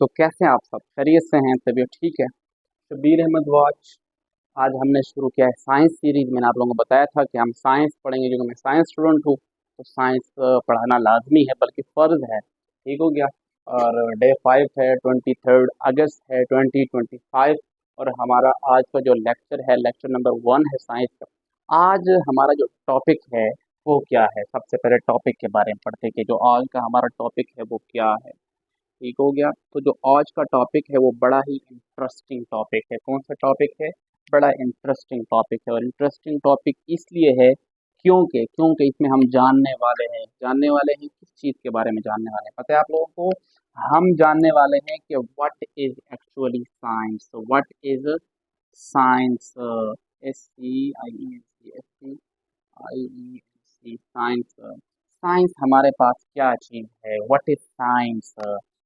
तो कैसे हैं आप सब? खैरियत से हैं? तबीयत ठीक है? शब्बीर अहमद वॉच। आज हमने शुरू किया है साइंस सीरीज। मैंने आप लोगों को बताया था कि हम साइंस पढ़ेंगे, क्योंकि मैं साइंस स्टूडेंट हूँ तो साइंस पढ़ाना लाजमी है, बल्कि फ़र्ज है। ठीक हो गया। और डे 5 है, 23 अगस्त है 2025। और हमारा आज का जो लेक्चर है, लेक्चर नंबर 1 है साइंस का। आज हमारा जो टॉपिक है वो क्या है? सबसे पहले टॉपिक के बारे में पढ़ते हैं कि जो आज का हमारा टॉपिक है वो क्या है। ठीक हो गया। तो जो आज का टॉपिक है वो बड़ा ही इंटरेस्टिंग टॉपिक है। कौन सा टॉपिक है? बड़ा इंटरेस्टिंग टॉपिक है। और इंटरेस्टिंग टॉपिक इसलिए है क्योंकि इसमें हम जानने वाले हैं किस चीज़ के बारे में जानने वाले हैं, पता है आप लोगों को? हम जानने वाले हैं कि what is actually science. What is science? SCIENC science. Science हमारे पास क्या चीज़ है? What is science?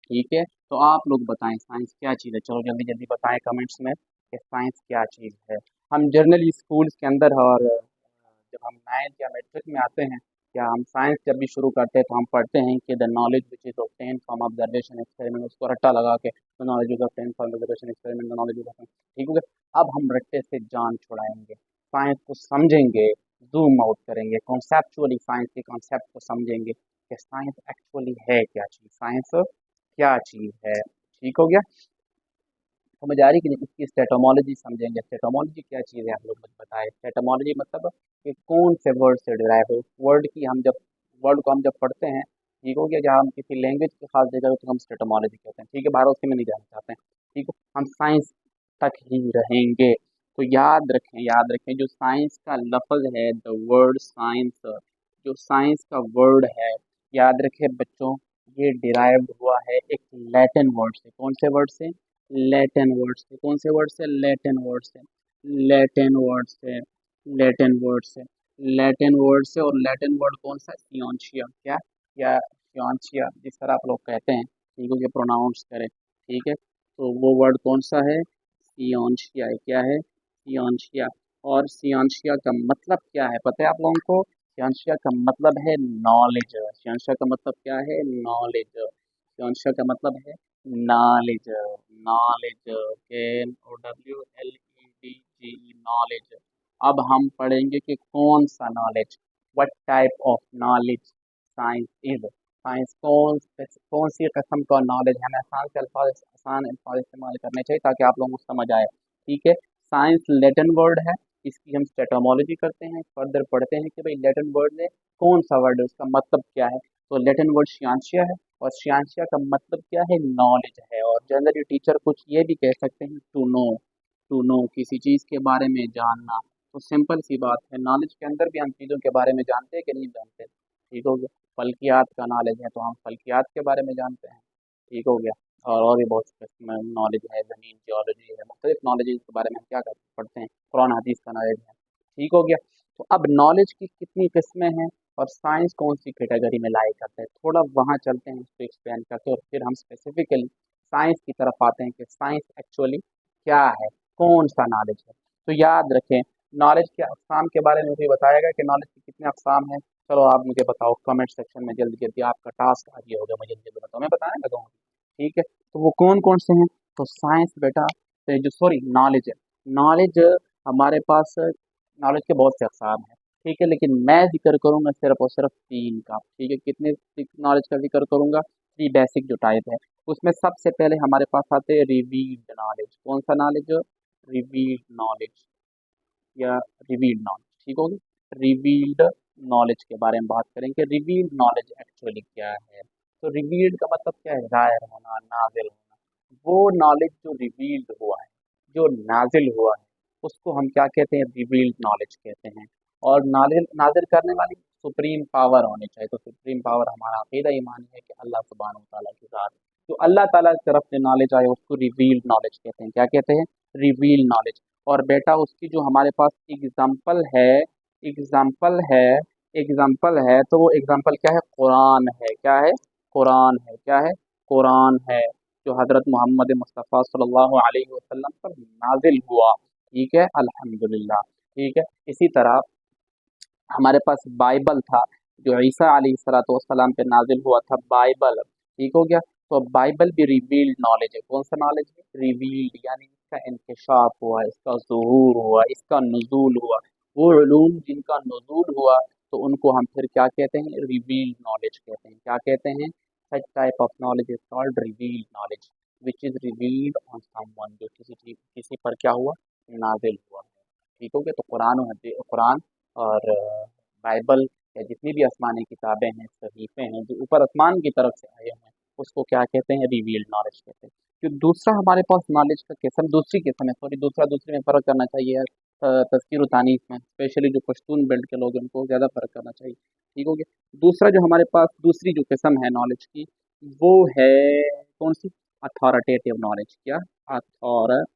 ठीक है, तो आप लोग बताएं साइंस क्या चीज़ है। चलो जल्दी जल्दी बताएं कमेंट्स में कि साइंस क्या चीज़ है। हम जनरली स्कूल्स के अंदर और जब हम 9th या मैट्रिक में आते हैं या हम साइंस जब भी शुरू करते हैं तो हम पढ़ते हैं कि the knowledge which is obtain from observation experiment. उसको रट्टा लगा के the knowledge is obtain from observation experiment, the knowledge is obtain. ठीक हो गया। अब हम रट्टे से जान छुड़ाएंगे, साइंस को समझेंगे, जूम आउट करेंगे, कॉन्सेप्चुअली साइंस के कॉन्सेप्ट को समझेंगे कि साइंस एक्चुअली है क्या चीज़, साइंस क्या चीज़ है। ठीक हो गया। समझ आ रही कि नहीं? इसकी स्टेटोमोलॉजी समझेंगे। स्टेटोमोलॉजी क्या चीज़ है, आप लोग मुझे बताएं। स्टेटोमोलॉजी मतलब कि कौन से वर्ड से डिराइव है। उस वर्ड की हम जब वर्ड को हम जब पढ़ते हैं, ठीक हो गया, जहाँ हम किसी लैंग्वेज की खास जगह तो हम स्टेटोमोलॉजी कहते हैं। ठीक है, बाहर उसके में नहीं जाना चाहते हैं। ठीक हो, हम साइंस तक ही रहेंगे। तो याद रखें जो साइंस का लफ्ज़ है, द वर्ड साइंस, जो साइंस का वर्ड है, याद रखें बच्चों, ये डिराइव्ड हुआ है एक लैटिन वर्ड से। कौन से वर्ड से? लैटिन वर्ड से। कौन से वर्ड से? लैटिन वर्ड से। लैटिन वर्ड से। लैटिन वर्ड से। लैटिन वर्ड से। और लैटिन वर्ड कौन सा? सियोंशिया। क्या? या सियोंशिया, जिस तरह आप लोग कहते हैं, ठीक है, प्रोनाउंस करें। ठीक है, तो वो वर्ड कौन सा है? सियोंशिया है। क्या है? सियोंशिया। और सियोंशिया का मतलब क्या है पता है आप लोगों को? सियोंशिया का मतलब है नॉलेज। सियोंशिया का मतलब क्या है? नॉलेज। सियोंशिया का मतलब है नॉलेज। Knowledge, NOWLEDGE, knowledge. अब हम पढ़ेंगे कि कौन सा knowledge, what type of knowledge science is. Science कौन सी किस्म का नॉलेज है। हमें आसान अल्फाज इस्तेमाल करने चाहिए ताकि आप लोगों को समझ आए। ठीक है, साइंस लैटिन वर्ड है, इसकी हम स्टेटोमोलॉजी करते हैं, फर्दर पढ़ते हैं कि भाई लैटिन वर्ड में कौन सा वर्ड है, उसका मतलब क्या है। तो लैटिन वर्ड शियांशिया है, और शियांशिया का मतलब क्या है? नॉलेज है। और जनरली टीचर कुछ ये भी कह सकते हैं, टू नो किसी चीज़ के बारे में जानना। तो सिंपल सी बात है, नॉलेज के अंदर भी हम चीज़ों के बारे में जानते हैं कि नहीं जानते। ठीक हो गया। फल्कियात का नॉलेज है तो हम फल्कियात के बारे में जानते हैं। ठीक हो गया। और भी बहुत किस्म नॉलेज है, ज़मीन जियोलॉजी है, मुख्तलिफ नॉलेज के बारे में हम क्या पढ़ते हैं, कुरान हदीस का नॉलेज है। ठीक हो गया। तो अब नॉलेज की कितनी किस्में हैं और साइंस कौन सी कैटेगरी में लाई करते हैं, थोड़ा वहाँ चलते हैं, उसको एक्सप्लेन करते हैं, और फिर हम स्पेसिफिकली साइंस की तरफ आते हैं कि साइंस एक्चुअली क्या है, कौन सा नॉलेज है। तो याद रखें, नॉलेज के अक़साम के बारे में भी बताएगा कि नॉलेज के कितने अक़साम हैं। चलो आप मुझे बताओ कमेंट सेक्शन में जल्दी जल्दी, आपका टास्क आज ये होगा, मुझे जल्दी बताओ, मैं बताने लगा हूँ। ठीक है, तो वो कौन कौन से हैं? तो साइंस बेटा, तो जो सॉरी नॉलेज है, नॉलेज हमारे पास, नॉलेज के बहुत से अक़साम हैं। ठीक है, लेकिन मैं जिक्र करूंगा सिर्फ और सिर्फ 3 का। ठीक है, कितने नॉलेज का जिक्र करूंगा? 3 बेसिक जो टाइप है। उसमें सबसे पहले हमारे पास आते हैं रिवील्ड नॉलेज। कौन सा नॉलेज? रिवील्ड नॉलेज या रिवील्ड नॉलेज। ठीक होगी। रिवील्ड नॉलेज के बारे में बात करेंगे। रिवील्ड नॉलेज एक्चुअली क्या है? तो रिवील्ड का मतलब क्या है? जाहिर होना, नाजिल होना। वो नॉलेज जो रिवील्ड हुआ है, जो नाजिल हुआ है, उसको हम क्या कहते हैं? रिवील्ड नॉलेज कहते हैं। और नाजिल नाजिल करने वाली सुप्रीम पावर होनी चाहिए। तो सुप्रीम पावर हमारा अकीदा ईमान है कि अल्लाह सुब्हानहू व तआला की ज़ात। तो अल्लाह ताला की तरफ से नॉलेज आए उसको रिवील्ड नॉलेज कहते हैं। क्या कहते हैं? Revealed knowledge. और बेटा उसकी जो हमारे पास एग्जाम्पल है एग्जाम्पल है, तो वो एग्जाम्पल क्या है? कुरान है। क्या है? कुरान है। क्या है? कुरान है, जो हज़रत मोहम्मद मुस्तफ़ा सल्लल्लाहु अलैहि वसल्लम पर नाजिल हुआ। ठीक है, अल्हम्दुलिल्लाह। ठीक है, इसी तरह हमारे पास बाइबल था, जो ईसा अलैहिस्सलातु वस्सलाम पे नाजिल हुआ था, बाइबल। ठीक हो गया। तो बाइबल भी रिवील्ड नॉलेज है। कौन सा नॉलेज है? रिवील्ड, यानी इसका इंकशाफ हुआ, इसका ज़ुहूर हुआ, इसका नुज़ूल हुआ। वो उलूम जिनका नुज़ूल हुआ तो उनको हम फिर क्या कहते हैं? रिवील्ड नॉलेज कहते हैं। क्या कहते हैं? Such type of knowledge is called revealed knowledge which is revealed on someone, जो किसी पर क्या हुआ? नाजिल हुआ है। ठीक हो गया? तो कुरान और बाइबल या जितनी भी आसमानी किताबें हैं, सहीफे हैं जो ऊपर आसमान की तरफ से आए हैं, उसको क्या कहते हैं? रिवील्ड नॉलेज कहते हैं। जो दूसरा हमारे पास नॉलेज का किस्म, दूसरी किस्म है, सॉरी, दूसरे में फ़र्क करना चाहिए यार। तज़कीर व तानीस में स्पेशली जो पश्तून बेल्ट के लोग हैं उनको ज़्यादा फ़र्क करना चाहिए। ठीक हो गया? दूसरा जो हमारे पास दूसरी जो किस्म है नॉलेज की, वो है कौन सी? Authoritative knowledge. क्या? Authoritative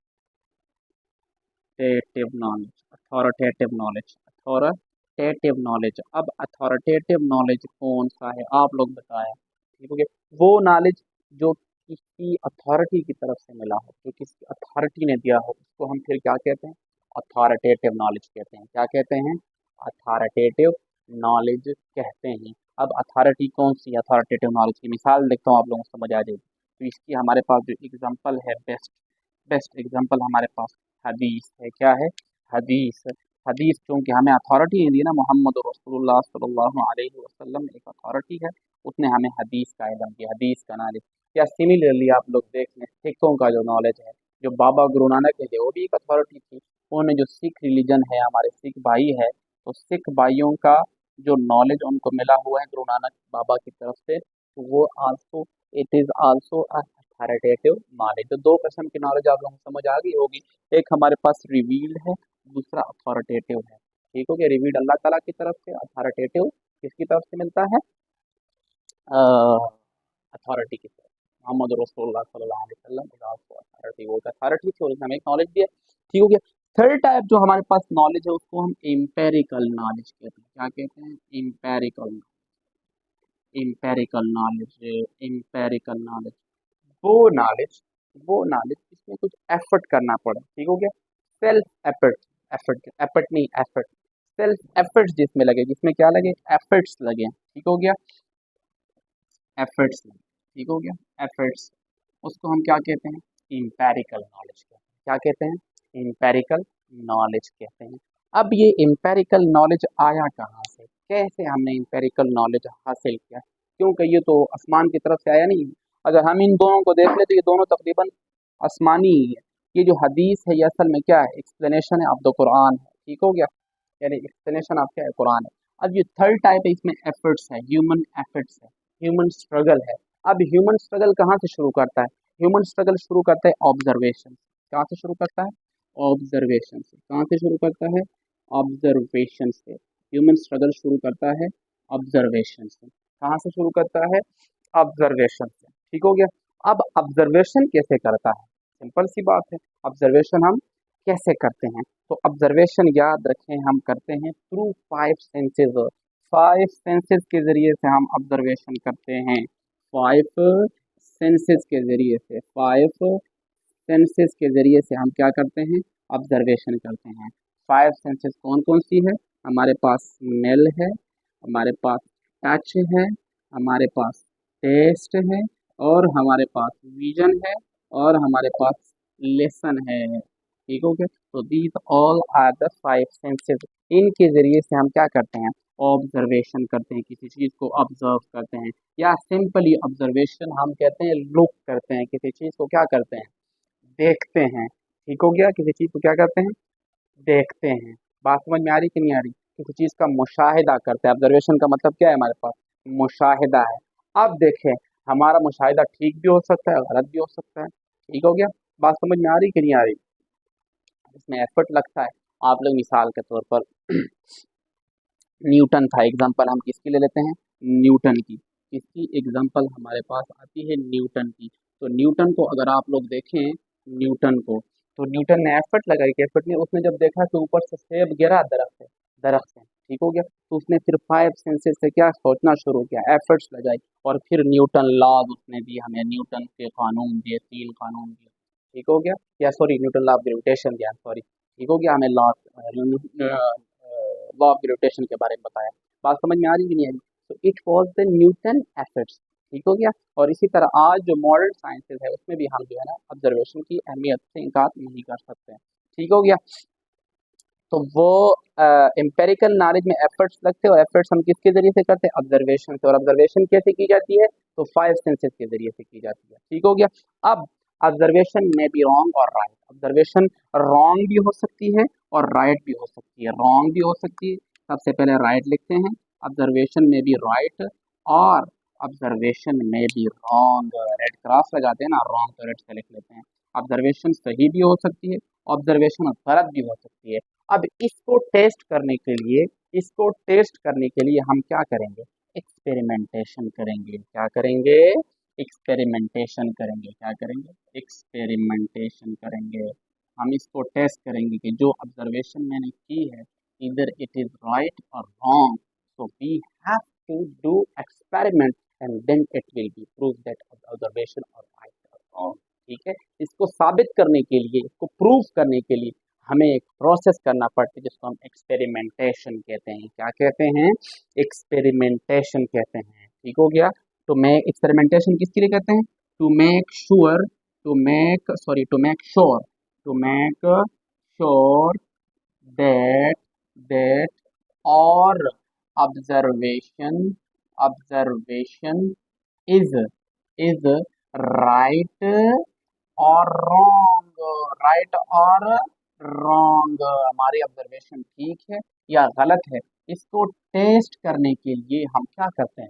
knowledge. Authoritative knowledge. Authoritative knowledge. अब अथॉरिटेटिव नॉलेज कौन सा है? आप लोग बताएं। ठीक हो गया? वो नॉलेज जो किसी अथॉरिटी की तरफ से मिला हो, जो किसी अथॉरिटी ने दिया हो, उसको हम फिर क्या कहते हैं? अथॉरिटेटिव नॉलेज कहते हैं। क्या कहते हैं? अथॉरिटेटिव नॉलेज कहते हैं। अब अथॉरिटी कौन सी? अथॉरिटेटिव नॉलेज की मिसाल देखता हूँ, आप लोगों को समझ आ जाएगी। तो इसकी हमारे पास जो एग्जांपल है, बेस्ट बेस्ट एग्जांपल हमारे पास हदीस है। क्या है? हदीस। हदीस क्योंकि हमें अथॉरिटी नहीं दी ना, मोहम्मद रसूलुल्लाह सल्लल्लाहु अलैहि वसल्लम एक अथॉरिटी है, उसने हमें हदीस का इल्म दिया, हदीस का नॉलेज। या सिमिलरली आप लोग देख लें, सिखों का जो नॉलेज है, जो बाबा गुरु नानक थे वो भी एक अथॉरिटी थी। उन्होंने जो सिख रिलीजन है, हमारे सिख भाई है, तो सिख भाइयों का जो नॉलेज उनको मिला हुआ है गुरु नानक बाबा की तरफ से, तो वो also, it is also authoritative knowledge. तो दो किस्म की नॉलेज आप लोगों को समझ आ गई होगी। एक हमारे पास रिवील्ड है, दूसरा अथॉरिटेटिव है। ठीक हो गया? रिवील्ड अल्लाह ताला की तरफ से, अथॉरिटेटिव किसकी तरफ से मिलता है? अथॉरिटी की तरफ। मोहम्मद रसूलुल्लाह सल्लल्लाहु अलैहि वसल्लम इज आल्सो अथॉरिटी, वो अथॉरिटी थी और उसने हमें एक नॉलेज दिया। ठीक हो गया? थर्ड टाइप जो हमारे पास नॉलेज है उसको हम एम्पेरिकल नॉलेज कहते हैं। क्या कहते हैं? Empirical. Empirical knowledge. Empirical knowledge वो नॉलेज, वो नॉलेज जिसमें कुछ एफर्ट करना पड़े। ठीक हो गया? Self effort. एफर्ट नहीं, एफर्ट। सेल्फ एफर्ट्स जिसमें लगे, जिसमें क्या लगे? एफर्ट्स लगे। ठीक हो गया? एफर्ट्स लगे। ठीक हो गया? एफर्ट्स, उसको हम क्या कहते हैं? इम्पेरिकल नॉलेज कहते हैं। क्या कहते हैं? इम्पेरिकल नॉलेज कहते हैं। अब ये इम्पेरिकल नॉलेज आया कहाँ से? कैसे हमने इम्पेरिकल नॉलेज हासिल किया? क्योंकि ये तो आसमान की तरफ से आया नहीं। अगर हम इन दोनों को देख ले तो ये दोनों तकरीबन आसमानी ही है। ये जो हदीस है ये असल में क्या है? एक्सप्लेनेशन है ऑफ द कुरान है। ठीक हो गया? यानी एक्सप्लेनेशन ऑफ क्या है? कुरान है। अब ये थर्ड टाइप है, इसमें एफर्ट्स है, ह्यूमन एफर्ट्स है, ह्यूमन स्ट्रगल है। अब ह्यूमन स्ट्रगल कहाँ से शुरू करता है? ह्यूमन स्ट्रगल शुरू करता है ऑब्जर्वेशन। कहाँ से शुरू करता है? ऑब्जर्वेशन से। कहाँ से शुरू करता है? ऑब्जर्वेशन से। ह्यूमन स्ट्रगल शुरू करता है ऑब्जर्वेशन से। कहाँ से शुरू करता है? ऑब्जर्वेशन से। ठीक हो गया? अब ऑब्जर्वेशन कैसे करता है? सिंपल सी बात है, ऑब्जर्वेशन हम कैसे करते हैं? तो ऑब्जर्वेशन याद रखें हम करते हैं through five senses. Five senses के जरिए से हम ऑब्जर्वेशन करते हैं। फाइव सेंसेस के जरिए से, फाइव सेंसेस के जरिए से हम क्या करते हैं? ऑब्जर्वेशन करते हैं। फाइव सेंसेस कौन कौन सी है? हमारे पास स्मेल है, हमारे पास टच है, हमारे पास टेस्ट है, और हमारे पास विजन है, और हमारे पास लेसन है। ठीक हो गया? तो these all are the five senses. इनके जरिए से हम क्या करते हैं? ऑब्जर्वेशन करते हैं, किसी चीज़ को ऑब्जर्व करते हैं, या सिंपली ऑब्जर्वेशन हम कहते हैं लुक करते हैं, किसी चीज़ को क्या करते हैं? देखते हैं। ठीक हो गया? किसी चीज़ को क्या करते हैं? देखते हैं। बात समझ में आ रही कि नहीं आ रही? किसी चीज़ का मुशाहिदा करते हैं। ऑब्जर्वेशन का मतलब क्या है हमारे पास? मुशाहिदा है। अब देखें, हमारा मुशाहिदा ठीक भी हो सकता है, गलत भी हो सकता है। ठीक हो गया? बात समझ में आ रही कि नहीं आ रही? इसमें एफर्ट लगता है। आप लोग मिसाल के तौर पर न्यूटन था, एग्जाम्पल हम किसकी ले लेते हैं? न्यूटन की। किसकी एग्जाम्पल हमारे पास आती है? न्यूटन की। तो न्यूटन को अगर आप लोग देखें, न्यूटन को, तो न्यूटन ने एफर्ट लगाई कि एफर्ट नहीं, उसने जब देखा कि ऊपर से सेब गिरा दरख्त से। ठीक हो गया? तो उसने फिर फाइव सेंसेस से क्या सोचना शुरू किया? एफर्ट्स लगाई, और फिर न्यूटन लॉज उसने दिए हमें, न्यूटन के कानून दिए, तीन कानून दिए। ठीक हो गया? या sorry, Newton law of gravitation दिया, सॉरी। ठीक हो गया? हमें लॉ लॉ ऑफ ग्रेविटेशन के बारे में बताया। बात समझ में आ रही कि नहीं आ रही? तो it was the Newton efforts. ठीक हो गया। और इसी तरह आज जो मॉडर्न साइंसेज है उसमें भी हम जो है ना ऑब्जर्वेशन की अहमियत से इनकार नहीं कर सकते हैं। ठीक हो गया। तो वो एम्पेरिकल नॉलेज में एफर्ट्स लगते हैं, और एफर्ट्स हम किसके जरिए से करते हैं? ऑब्जर्वेशन से। और ऑब्जर्वेशन कैसे की जाती है? तो फाइव सेंसेस के जरिए से की जाती है। ठीक हो गया। अब ऑब्जर्वेशन में बी रॉन्ग और राइट। ऑब्जर्वेशन रॉन्ग भी हो सकती है और राइट भी हो सकती है। रॉन्ग भी हो सकती है, सबसे पहले राइट लिखते हैं। ऑब्जर्वेशन में बी राइट और ऑब्जर्वेशन में बी रॉन्ग। रेड क्रॉस लगाते हैं ना, रॉन्ग तो रेड से लिख लेते हैं। ऑब्जर्वेशन सही भी हो सकती है, ऑब्जर्वेशन गलत भी हो सकती है। अब इसको टेस्ट करने के लिए हम क्या करेंगे? एक्सपेरिमेंटेशन करेंगे। क्या करेंगे? एक्सपेरिमेंटेशन करेंगे। क्या करेंगे? एक्सपेरिमेंटेशन करेंगे। हम इसको टेस्ट करेंगे कि जो ऑब्जर्वेशन मैंने की है, इधर इट इज राइट और wrong. So we have to do experiment and then it will be prove that observation और राइट और रॉन्ग। ठीक है। इसको साबित करने के लिए, इसको प्रूव करने के लिए हमें एक प्रोसेस करना पड़ता है जिसको हम एक्सपेरिमेंटेशन कहते हैं। क्या कहते हैं? एक्सपेरिमेंटेशन कहते हैं। ठीक हो गया। तो मैं एक्सपेरिमेंटेशन किसके लिए कहते हैं? To make sure, to make sure, to make sure that that our observation observation is is right और रॉन्ग। राइट और रॉन्ग, हमारी ऑब्जर्वेशन ठीक है या गलत है, इसको टेस्ट करने के लिए हम क्या करते हैं?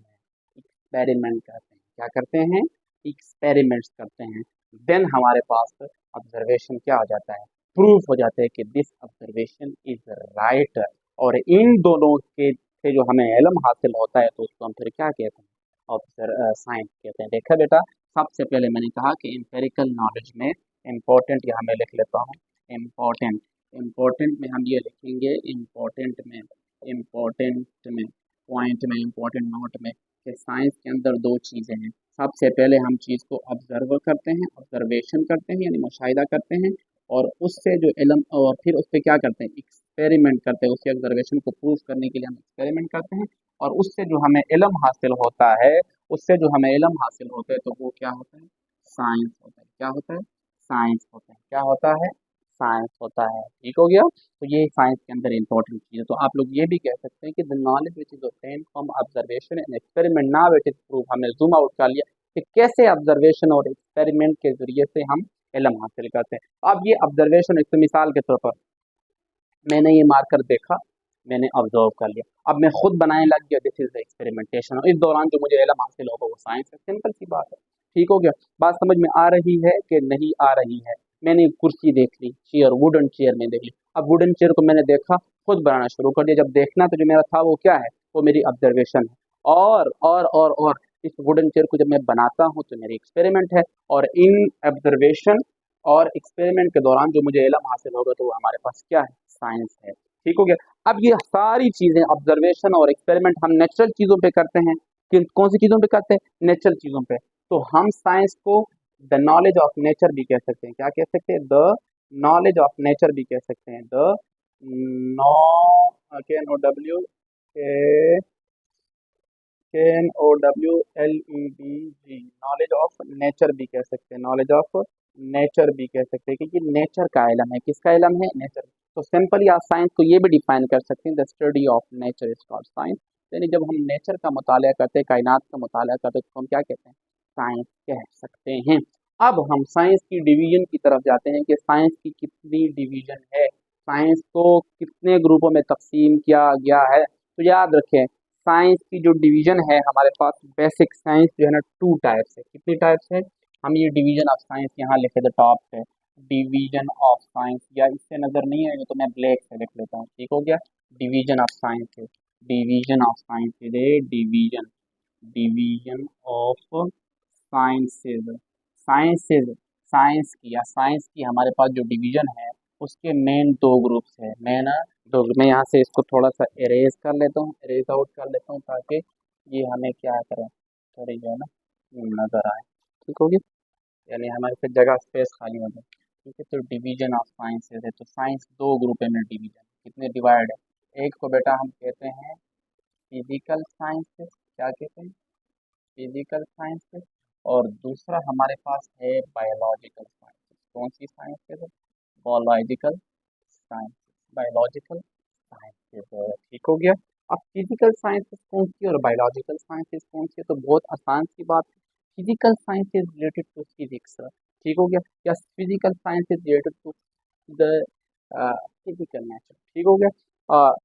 एक्सपेरिमेंट करते हैं। क्या करते हैं? एक्सपेरिमेंट्स करते हैं। देन हमारे पास ऑब्जर्वेशन क्या हो जाता है? प्रूफ हो जाता है कि दिस ऑब्जर्वेशन इज राइट। और इन दोनों के से जो हमें इल्म हासिल होता है तो उसको हम फिर क्या कहते हैं? ऑब्जर्व साइंस कहते हैं। देखा बेटा, सबसे पहले मैंने कहा कि एम्पेरिकल नॉलेज में इम्पोर्टेंट, यहाँ मैं लिख लेता हूँ इम्पोर्टेंट। इम्पोर्टेंट में हम ये लिखेंगे इम्पोर्टेंट में पॉइंट में इम्पोर्टेंट नोट में कि साइंस के अंदर दो चीज़ें हैं। सबसे पहले हम चीज़ को ऑब्जर्व करते हैं, ऑब्जर्वेशन करते हैं यानी मुशाहिदा करते हैं, और उससे जो इल्म, और फिर उस पर क्या करते हैं? एक्सपेरिमेंट करते हैं। उसके ऑब्जर्वेशन को प्रूव करने के लिए हम एक्सपेरिमेंट करते हैं, और उससे जो हमें इल्म हासिल होता है, उससे जो हमें इल्म हासिल होता है तो वो क्या होता है? साइंस होता है। क्या होता है? साइंस होता है। क्या होता है? साइंस होता है। ठीक हो गया। तो ये साइंस के अंदर इंपॉर्टेंट चीज़ है। तो आप लोग ये भी कह सकते हैं कि the knowledge which is obtained from observation and experiment, now it is proof. हमने जूम आउट कर लिया कि कैसे ऑब्जर्वेशन और एक्सपेरिमेंट के जरिए से हम इल्म हासिल करते हैं। अब ये ऑब्जर्वेशन, एक तो मिसाल के तौर पर मैंने ये मार्कर देखा, मैंने ऑब्जर्व कर लिया, अब मैं खुद बनाने लग गया, दिस इज एक्सपेरिमेंटेशन। और इस दौरान जो मुझे इल्म हासिल होगा वो साइंस है। सिंपल सी बात है। ठीक हो गया। बात समझ में आ रही है कि नहीं आ रही है? मैंने एक कुर्सी देख ली, चेयर, वुडन चेयर में देख ली। अब वुडन चेयर को मैंने देखा, खुद बनाना शुरू कर दिया। जब देखना तो जो मेरा था वो क्या है? वो मेरी ऑब्जर्वेशन है। और इस वुडन चेयर को जब मैं बनाता हूँ तो मेरी एक्सपेरिमेंट है। और इन ऑब्जर्वेशन और एक्सपेरिमेंट के दौरान जो मुझे इल्म हासिल होगा तो वो हमारे पास क्या है? साइंस है। ठीक हो गया। अब ये सारी चीजें, ऑब्जर्वेशन और एक्सपेरिमेंट, हम नेचुरल चीजों पे करते हैं। कि कौन सी चीजों पे करते हैं? नेचुरल चीजों पे। तो हम साइंस को द नॉलेज ऑफ नेचर भी कह सकते हैं। क्या कह सकते हैं? द नॉलेज ऑफ नेचर भी कह सकते हैं। द नो के नो डब्ल्यू के KNOWLEDG, नॉलेज ऑफ नेचर भी कह सकते हैं। नॉलेज ऑफ नेचर भी कह सकते हैं, क्योंकि नेचर का इलम है। किसका इलम है? नेचर। तो सिंपली आप साइंस को ये भी डिफाइन कर सकते हैं, the study of nature is called science. यानी जब हम नेचर का मुताला करते हैं, कायनात का मुताला करते हैं, तो हम क्या कहते हैं? साइंस कह सकते हैं। अब हम साइंस की डिवीजन की तरफ जाते हैं कि साइंस की कितनी डिवीजन है, साइंस को कितने ग्रुपों में तकसीम किया गया है। तो याद रखें, साइंस की जो डिवीजन है हमारे पास, बेसिक साइंस जो है ना, टू टाइप्स है। कितनी टाइप्स है? हम ये डिवीजन ऑफ साइंस यहाँ लिखे थे टॉप पे, डिवीजन ऑफ साइंस, या इससे नजर नहीं आएगा तो मैं ब्लैक से लिख लेता हूँ। ठीक हो गया। डिवीजन ऑफ साइंस है, डिवीजन ऑफ साइंस है, division division of sciences. Sciences, science की या साइंस की हमारे पास जो डिवीजन है उसके मेन दो ग्रुप्स है। मैं यहाँ से इसको थोड़ा सा इरेज कर लेता हूँ, इरेज आउट कर लेता हूँ, ताकि ये हमें क्या करें, थोड़ी जो है ना नजर आए। ठीक होगी, यानी हमारे फिर जगह स्पेस खाली हो जाए। ठीक है। तो डिवीजन ऑफ साइंसेज है, तो साइंस दो ग्रुप है में डिवीजन, कितने डिवाइड है? एक को बेटा हम कहते हैं फिजिकल साइंसेज। क्या कहते हैं? फिजिकल साइंसेस, और दूसरा हमारे पास है बायोलॉजिकल साइंसेस। कौन सी sciences? Biological sciences, biological sciences. ठीक हो गया। अब फिजिकल साइंसेस कौन सी और बायोलॉजिकल साइंसेस कौन सी है, तो बहुत आसान सी बात है। Physical science is related to physics. ठीक हो गया। या physical science is related to the physical nature. ठीक हो गया।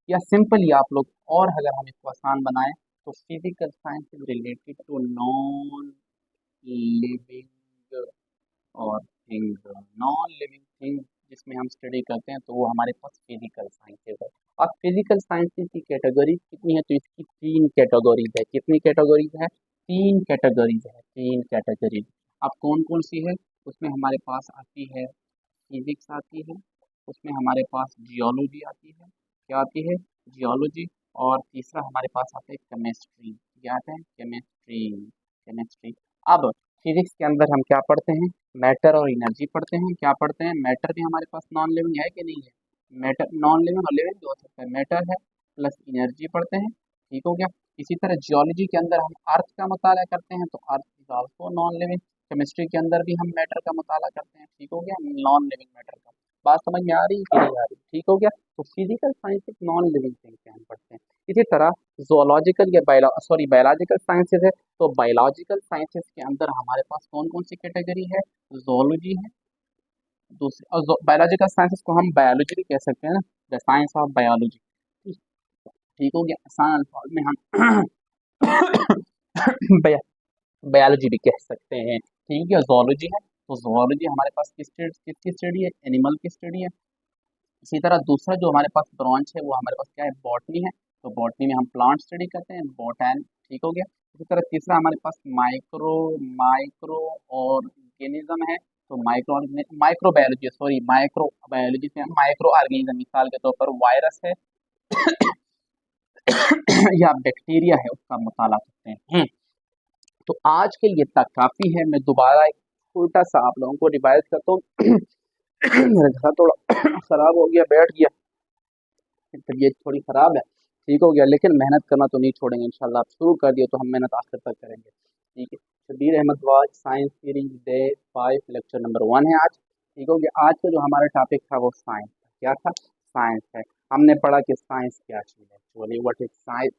या सिंपली आप लोग, और अगर हम इसको आसान बनाएं, तो physical science is related to non living और थिंग्स। नॉन लिविंग थिंग्स जिसमें हम स्टडी करते हैं, तो वो हमारे पास फिजिकल साइंसेज है। अब फिजिकल साइंसेज की कैटेगरीज कितनी है, तो इसकी तीन कैटेगरीज है। कितनी कैटेगरीज है? तीन कैटेगरीज है, तीन कैटेगरीज। अब कौन कौन सी है? उसमें हमारे पास आती है फिजिक्स आती है, उसमें हमारे पास जियोलॉजी आती है। क्या आती है? जियोलॉजी। और तीसरा हमारे पास आता है केमिस्ट्री। क्या आता है? केमिस्ट्री। केमिस्ट्री। अब फिजिक्स के अंदर हम क्या पढ़ते हैं? मैटर और एनर्जी पढ़ते हैं। क्या पढ़ते हैं? मैटर भी हमारे पास नॉन लिविंग है कि नहीं है? मैटर नॉन लिविंग और लिविंग भी हो सकता है। मैटर है प्लस एनर्जी पढ़ते हैं। ठीक हो गया। इसी तरह जियोलॉजी के अंदर हम अर्थ का मुताला करते हैं, तो earth is also non living. Chemistry के अंदर भी हम मैटर का मुताला करते हैं। ठीक हो गया। नॉन लिविंग मैटर का। बात समझ में आ रही है कि नहीं आ रही? ठीक हो गया। तो फिजिकल साइंस एक नॉन लिविंग थिंग से हम पढ़ते हैं। इसी तरह जोलॉजिकल या बायोलॉजिकल साइंसेज है, तो बायोलॉजिकल साइंसेज के अंदर हमारे पास कौन कौन सी कैटेगरी है? जोलॉजी है। दूसरी, और बायोलॉजिकल साइंसेज को हम बायोलॉजी भी कह सकते हैं ना, द साइंस ऑफ बायोलॉजी। ठीक हो गया। आसान अल्फाज में हम बायोलॉजी भी कह सकते हैं। ठीक है। जोलॉजी है, तो जोलॉजी हमारे पास किसकी स्टडी है? एनिमल की स्टडी है। इसी तरह दूसरा जो हमारे पास ब्रांच है, वो हमारे पास क्या है? बॉटनी है। तो बॉटनी में हम प्लांट स्टडी करते हैं, बॉटैन। ठीक हो गया। इसी तरह तीसरा हमारे पास माइक्रो माइक्रो ऑर्गेनिज्म है। तो micro biology, sorry micro biology से हम माइक्रो ऑर्गेनिज्म, मिसाल के तौर पर वायरस है या बैक्टीरिया है, उसका मुताला करते हैं। तो आज के लिए इतना काफी है। मैं दोबारा एक छोटा सा आप लोगों को रिवाइज करता हूँ। मेरा गला थोड़ा खराब हो गया, बैठ गया, तबीयत थोड़ी खराब है। ठीक हो गया, लेकिन मेहनत करना तो नहीं छोड़ेंगे इंशाल्लाह। आप शुरू कर दिए तो हम मेहनत आखिर तक करेंगे। ठीक है। Shabir Ahmad was, science series day 5, lecture number 1 है आज। ठीक हो गया। आज का जो हमारा टॉपिक था वो साइंस था। क्या था? साइंस है। हमने पढ़ा कि साइंस क्या चीज़ है actually, what is science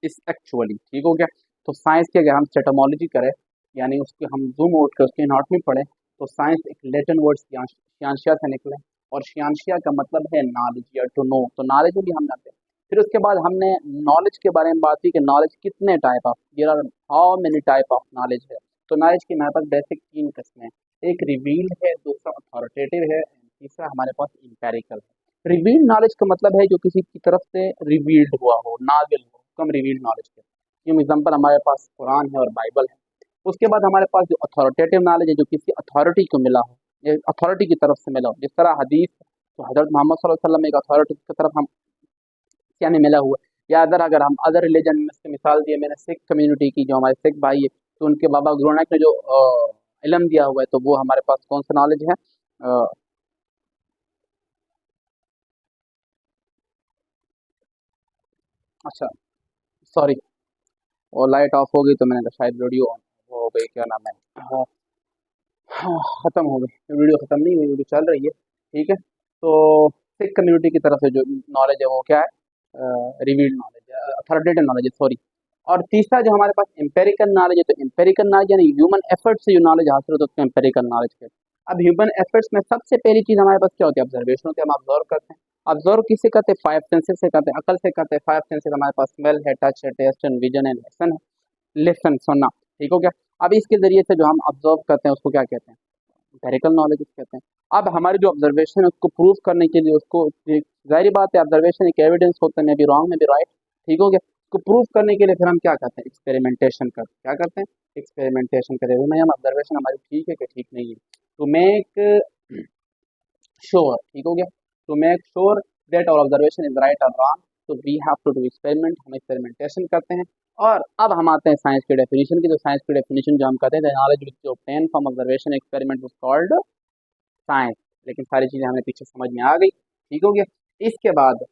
is actually. ठीक हो गया। तो साइंस की अगर हम सेटोमोलॉजी करें, यानी उसके हम जूम आउट कर उसके नॉट में पढ़े, तो साइंस एक लेटिन वर्ड शियांशिया से निकले, और शियांशिया का मतलब है नॉलेज या टू नो। तो नॉलेज भी हम जानते हैं। फिर उसके बाद हमने नॉलेज के बारे में बात की कि नॉलेज कितने type of, there are how many type of knowledge है। तो नॉलेज की हमारे पास बेसिक 3 किस्में हैं। एक रिवील्ड है, दूसरा अथॉरिटेटिव है, तीसरा हमारे पास इंपेरिकल है। रिवील्ड नॉलेज का मतलब है जो किसी की तरफ से रिवील्ड हुआ हो, नाजिल हो, कम रिवील्ड नॉलेज के। एग्जाम्पल हमारे पास कुरान है और बाइबल है। उसके बाद हमारे पास जो अथॉरिटेटिव नॉलेज है, जो किसी अथॉरिटी को मिला हो, अथॉरिटी की तरफ से मिला हो, जिस तरह हदीस, तो हजरत मोहम्मद सल्लल्लाहु अलैहि वसल्लम एक अथॉरिटी की तरफ हम क्या हमें मिला हुआ है। या अगर हम अदर रिलीजन में से मिसाल दिए, मैंने सिख कम्युनिटी की, जो हमारे सिख भाई है, तो उनके बाबा गुरु नानक ने जो इल्म दिया हुआ है, तो वो हमारे पास कौन सा नॉलेज है? अ, अच्छा, सॉरी, और लाइट ऑफ हो गई तो मैंने कहा शायद वीडियो ऑन हो गई, क्या नाम है, हाँ, हाँ, खत्म हो गई वीडियो, खत्म नहीं हुई, वीडियो चल रही है। ठीक है। तो सिख कम्युनिटी की तरफ से जो नॉलेज है वो क्या है? रिवील्ड नॉलेज है, अथॉरिटेटिव नॉलेज है, सॉरी। और तीसरा जो हमारे पास एम्पेरिकल नॉलेज है, तो एम्पेरिकल नॉलेज यानी ह्यूमन एफर्ट से जो नॉलेज हासिल होता है उसको एम्पेरिकल नॉलेज कहते हैं। अब ह्यूमन एफर्ट्स में सबसे पहली चीज हमारे पास क्या होती है? ऑब्जर्वेशन होती है। हम ऑब्जर्व करते हैं। ऑब्जर्व किससे करते हैं? 5 सेंसेस से करते हैं, अकल से करते हैं। 5 सेंसेस हमारे पास स्मेल है, टच है, टेस्ट है, विजन है, लेसन है। लेसन सुनना। ठीक हो गया। अब इसके जरिए से जो हम ऑब्जर्व करते हैं उसको क्या कहते हैं? एम्पेरिकल नॉलेज कहते हैं। अब हमारी जो ऑब्जर्वेशन है उसको प्रूव करने के लिए, उसको जाहिर बात है ऑब्जर्वेशन एक एविडेंस होता है, may be wrong, may be right. ठीक हो गया। उसको प्रूव करने के लिए फिर हम क्या करते हैं? एक्सपेरिमेंटेशन करते हैं। क्या करते हैं? एक्सपेरिमेंटेशन करें भाई, हम ऑब्जर्वेशन हमारी ठीक है कि ठीक नहीं है, टू मेक श्योर। ठीक हो गया। To make sure that our observation is right और रॉन्ग, तो we have to do experiment. हम एक्सपेरिमेंटेशन करते हैं। और अब हम आते हैं साइंस की डेफिनेशन की। तो साइंस की डेफिनेशन जो हम कहते हैं, knowledge which obtain from observation experiment was called science. लेकिन सारी चीजें हमें पीछे समझ में आ गई। ठीक हो गया। इसके बाद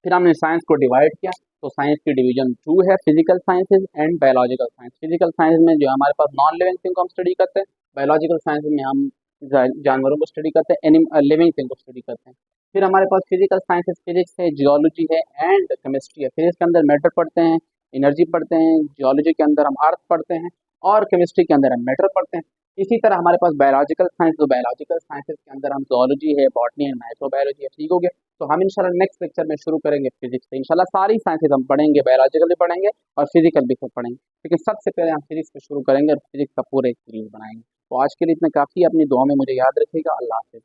फिर हमने साइंस को डिवाइड किया, तो साइंस की डिवीजन 2 है, physical sciences and biological science. Physical science में जो हमारे पास नॉन लिविंग थिंग को हम स्टडी करते हैं, बायोलॉजिकल साइंस में हम जानवरों को स्टडी करते हैं, लिविंग थिंग को स्टडी करते हैं। फिर हमारे पास फिजिकल साइंसेज, फिजिक्स है, जियोलॉजी है एंड केमिस्ट्री है। फिजिक्स के अंदर मैटर पढ़ते हैं, एनर्जी पढ़ते हैं, जियोलॉजी के अंदर हम अर्थ पढ़ते हैं और केमिस्ट्री के अंदर हम मैटर पढ़ते हैं। इसी तरह हमारे पास बायोलॉजिकल साइंस, जो बायोलॉजिकल साइंसेज के अंदर हम जोलॉजी है, बॉटनी एंड माइक्रोबायोलॉजी है। ठीक हो गया। तो हम इंशाल्लाह नेक्स्ट लेक्चर में शुरू करेंगे फिजिक्स से। इंशाल्लाह सारी साइंसेज हम पढ़ेंगे, बायोलॉजिकल भी पढ़ेंगे और फिजिकल भी पढ़ेंगे, लेकिन सबसे पहले हम फिजिक्स से शुरू करेंगे और फिजिक्स का पूरा एक सीरीज बनाएंगे। तो आज के लिए इतना काफ़ी है, अपनी दुआ में मुझे याद रखिएगा। अल्लाह हाफिज़।